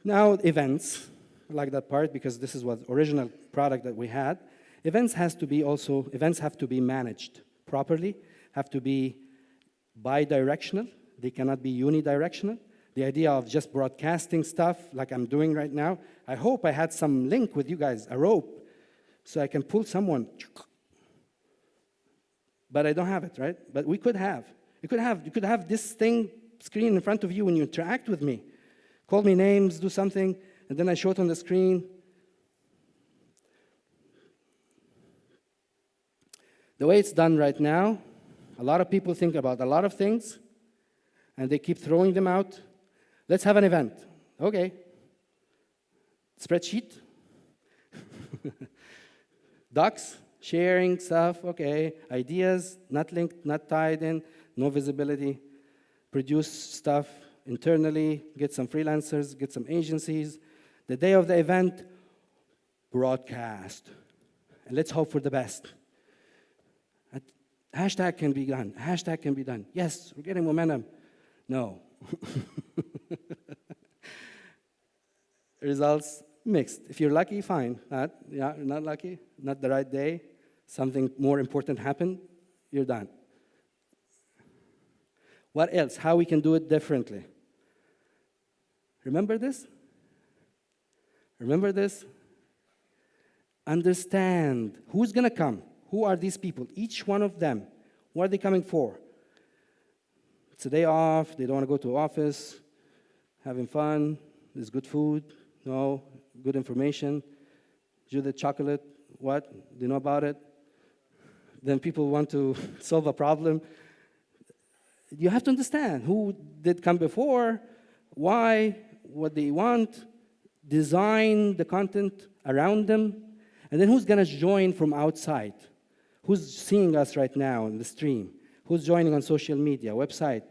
Now, events, I like that part because this is what original product that we had. Events have to be managed properly, have to be bi-directional. They cannot be unidirectional. The idea of just broadcasting stuff like I'm doing right now, I hope I had some link with you guys, a rope, so I can pull someone. But I don't have it, right? But we could have. You could have this screen in front of you when you interact with me. Call me names, do something, and then I show it on the screen. The way it's done right now, a lot of people think about a lot of things, and they keep throwing them out. Let's have an event. Okay. Spreadsheet. Docs, sharing stuff, okay. Ideas, not linked, not tied in, no visibility. Produce stuff internally, get some freelancers, get some agencies. The day of the event, broadcast. And let's hope for the best. Hashtag can be done. Hashtag can be done. Yes, we're getting momentum. No. Results, mixed. If you're lucky, fine. You're not lucky, not the right day, something more important happened, you're done. What else? How we can do it differently? Remember this? Remember this? Understand who's going to come. Who are these people? Each one of them. What are they coming for? It's a day off. They don't want to go to office. Having fun. There's good food. No. Good information. Do the chocolate. What? Do you know about it? Then people want to solve a problem. You have to understand who did come before, why, what they want, design the content around them, and then who's going to join from outside. Who's seeing us right now in the stream? Who's joining on social media, website?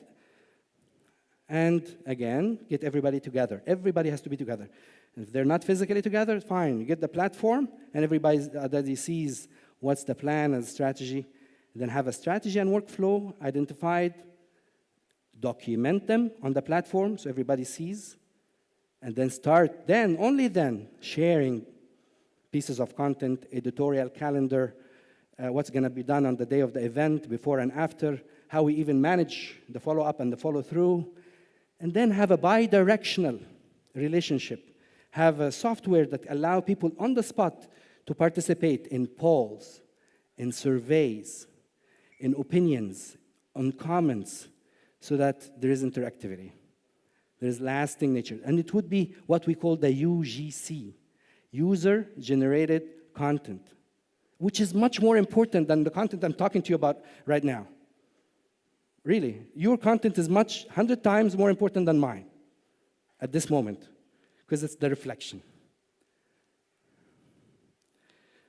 And again, get everybody together. Everybody has to be together. If they're not physically together, fine. You get the platform, and everybody sees what's the plan and strategy. Then have a strategy and workflow identified. Document them on the platform so everybody sees. And then start, only then, sharing pieces of content, editorial calendar, what's going to be done on the day of the event, before and after, how we even manage the follow-up and the follow-through, and then have a bi-directional relationship. Have a software that allow people on the spot to participate in polls, in surveys, in opinions, on comments, so that there is interactivity. There is lasting nature. And it would be what we call the UGC, user-generated content, which is much more important than the content I'm talking to you about right now. Really, your content is 100 times more important than mine at this moment, because it's the reflection.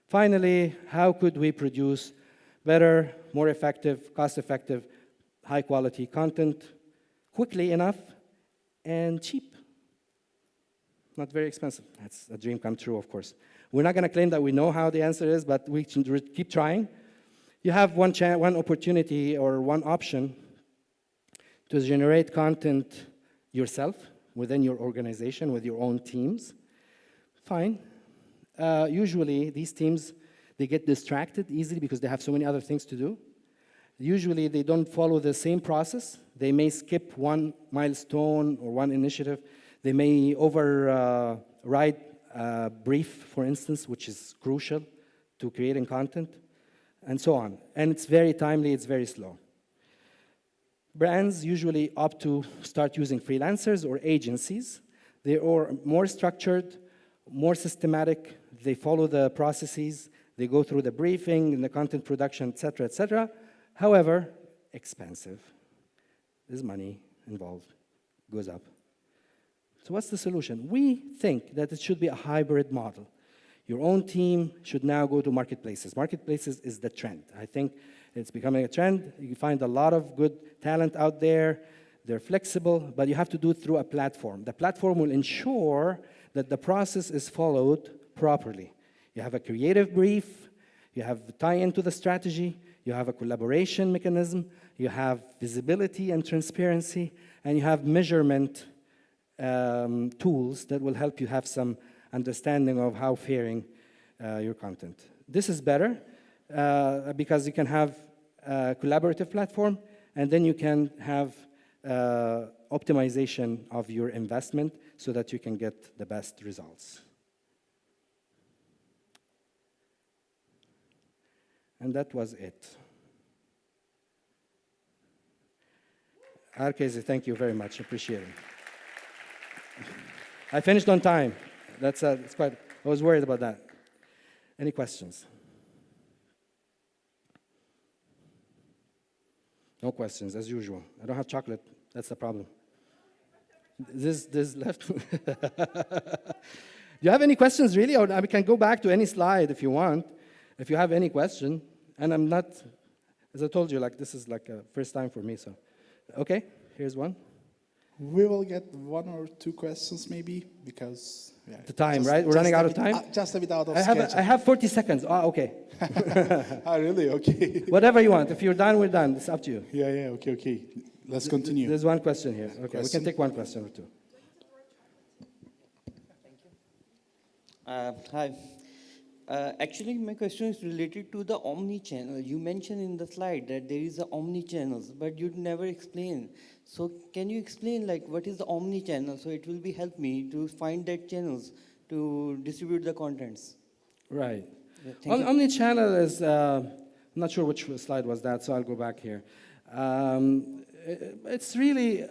Finally, how could we produce better, more effective, cost-effective, high-quality content quickly enough and cheap? Not very expensive. That's a dream come true, of course. We're not going to claim that we know how the answer is, but we can keep trying. You have one opportunity or one option to generate content yourself within your organization with your own teams. Fine. Usually, these teams, they get distracted easily because they have so many other things to do. Usually, they don't follow the same process. They may skip one milestone or one initiative. They may override a brief, for instance, which is crucial to creating content, and so on. And it's very timely, it's very slow. Brands usually opt to start using freelancers or agencies. They are more structured, more systematic. They follow the processes. They go through the briefing and the content production, et cetera, et cetera. However, expensive. There's money involved, goes up. So what's the solution? We think that it should be a hybrid model. Your own team should now go to marketplaces. Marketplaces is the trend. I think it's becoming a trend. You find a lot of good talent out there. They're flexible, but you have to do it through a platform. The platform will ensure that the process is followed properly. You have a creative brief, you have tie-in to the strategy, you have a collaboration mechanism, you have visibility and transparency, and you have measurement tools that will help you have some understanding of how faring your content. This is better because you can have a collaborative platform, and then you can have optimization of your investment so that you can get the best results. And that was it. Arkezi, thank you very much. Appreciate it. I finished on time. It's quite. I was worried about that. Any questions? No questions, as usual. I don't have chocolate. That's the problem. This left. Do you have any questions, really? Or we can go back to any slide if you want. If you have any question, and I'm not, as I told you, like this is like a first time for me. So, okay, here's one. We will get one or two questions maybe, because... Yeah, the time, right? We're running out of time? Just a bit out of schedule. I have 40 seconds. Oh, okay. Ah, really? Okay. Whatever you want. If you're done, we're done. It's up to you. Yeah, okay. Let's continue. There's one question here. Okay, we can take one question or two. Hi. Actually, my question is related to the omni-channel. You mentioned in the slide that there is a omni-channels, but you never explain. So can you explain like what is the omni-channel? So it will be help me to find that channels to distribute the contents. Right. Yeah, omni-channel is, I'm not sure which slide was that, so I'll go back here. It's really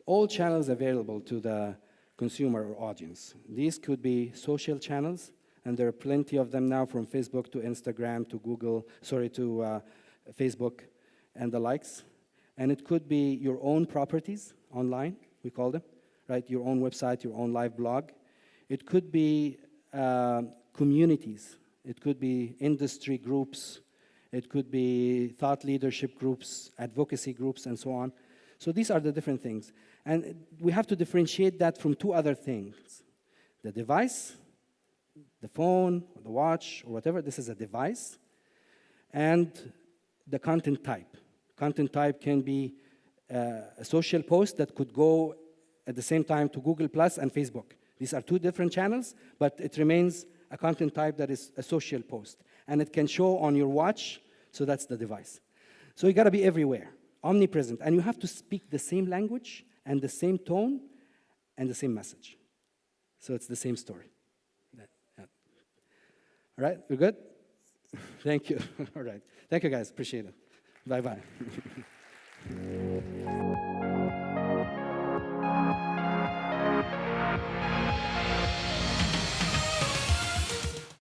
all channels available to the consumer or audience. These could be social channels, and there are plenty of them now, from Facebook to Instagram to Google, to Facebook and the likes. And it could be your own properties online, we call them, right? Your own website, your own live blog. It could be communities. It could be industry groups. It could be thought leadership groups, advocacy groups, and so on. So these are the different things. And we have to differentiate that from two other things. The device, the phone, or the watch, or whatever, this is a device, and the content type. Content type can be a social post that could go at the same time to Google Plus and Facebook. These are two different channels, but it remains a content type that is a social post. And it can show on your watch, so that's the device. So you gotta be everywhere, omnipresent, and you have to speak the same language and the same tone and the same message. So it's the same story. Yeah. All right, we're good? Thank you. All right. Thank you, guys. Appreciate it. Bye-bye.